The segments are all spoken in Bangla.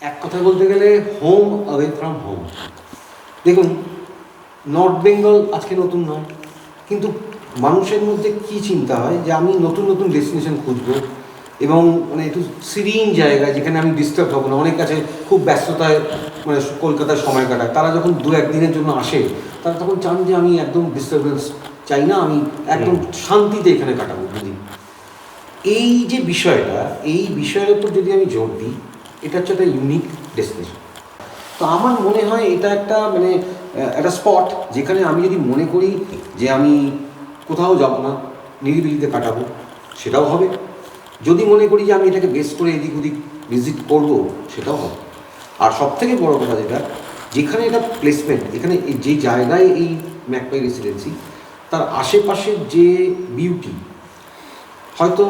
এক কথা বলতে গেলে হোম অ্যাওয়ে ফ্রম হোম। দেখুন, নর্থ বেঙ্গল আজকে নতুন নয়, কিন্তু মানুষের মধ্যে কী চিন্তা হয় যে আমি নতুন নতুন ডেস্টিনেশন খুঁজবো এবং মানে একটু সিরিন জায়গায় যেখানে আমি ডিস্টার্ব হবো না। অনেক আছে খুব ব্যস্ততায় মানে কলকাতায় সময় কাটায়, তারা যখন দু একদিনের জন্য আসে তারা তখন চান যে আমি একদম ডিস্টারবেন্স চাই না, আমি একদম শান্তিতে এখানে কাটাবো দুদিন। এই যে বিষয়টা, এই বিষয়ের উপর যদি আমি জোর দিই, এটা হচ্ছে একটা ইউনিক ডেস্টিনেশন। তো আমার মনে হয় এটা একটা মানে একটা স্পট যেখানে আমি যদি মনে করি যে আমি কোথাও যাব না, নিরিবিলিতে কাটাবো, সেটাও হবে। যদি মনে করি যে আমি এটাকে বেস করে এদিক ওদিক ভিজিট করব, সেটাও হবে। আর সবথেকে বড় কথা যেটা, যেখানে এটা প্লেসমেন্ট, এখানে যে জায়গায় এই ম্যাকপাই রেসিডেন্সি, তার আশেপাশের যে বিউটি, হয়তো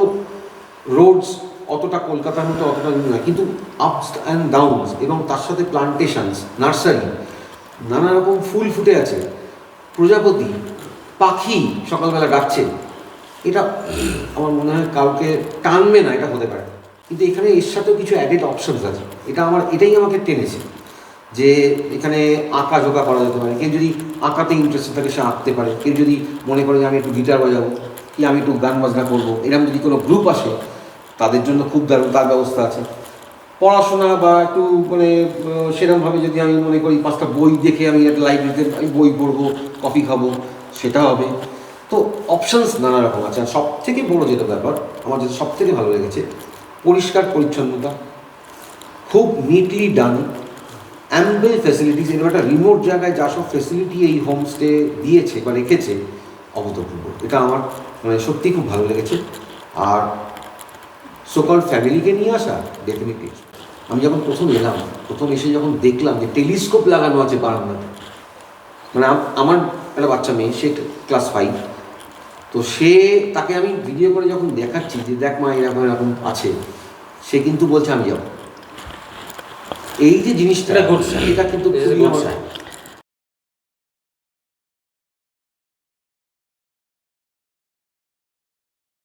রোডস অতটা কলকাতার মতো অতটা নয়, কিন্তু আপস অ্যান্ড ডাউনস এবং তার সাথে প্লান্টেশনস, নার্সারি, নানা রকম ফুল ফুটে আছে, প্রজাপতি, পাখি সকালবেলা ডাকছে, এটা আমার মনে হয় কাউকে টানবে না, এটা হতে পারে। কিন্তু এখানে এর সাথেও কিছু অ্যাডেড অপশনস আছে, এটাই আমাকে টেনেছে যে এখানে আঁকা ঝোঁকা করা যেতে পারে। কেউ যদি আঁকাতে ইন্টারেস্টেড থাকে সে আঁকতে পারে, কেউ যদি মনে করে যে আমি একটু গিটার বাজাবো কি আমি একটু গান বাজনা করবো, এরকম যদি কোনো গ্রুপ আসে তাদের জন্য খুব দারুণ তার ব্যবস্থা আছে। পড়াশোনা বা একটু মানে সেরকমভাবে যদি আমি মনে করি 5টা বই দেখে আমি একটা লাইব্রেরিতে আমি বই পড়বো, কফি খাবো, সেটা হবে। তো অপশানস নানা রকম আছে। আর সবথেকে বড় যেটা ব্যাপার আমার যেটা সবথেকে ভালো লেগেছে, পরিষ্কার পরিচ্ছন্নতা, খুব নিটলি ডান, অ্যাম্বেল ফ্যাসিলিটিস। এরকম একটা রিমোট জায়গায় যা সব ফ্যাসিলিটি এই হোমস্টে দিয়েছে বা রেখেছে, অভূতপূর্ব। এটা আমার মানে সত্যিই খুব ভালো লেগেছে। আর সকল ফ্যামিলিকে নিয়ে আসা ডেফিনেটলি। আমি যখন প্রথম এলাম, প্রথম এসে যখন দেখলাম যে টেলিস্কোপ লাগানো আছে বারান্দাতে, মানে আমার একটা বাচ্চা মেয়ে, সে ক্লাস 5, তো তাকে আমি ভিডিও করে যখন দেখাচ্ছি যে দেখ মা এরকম এরকম আছে, সে কিন্তু বলছে আমি যাবো। এই যে জিনিসটা ঘটছে, এটা কিন্তু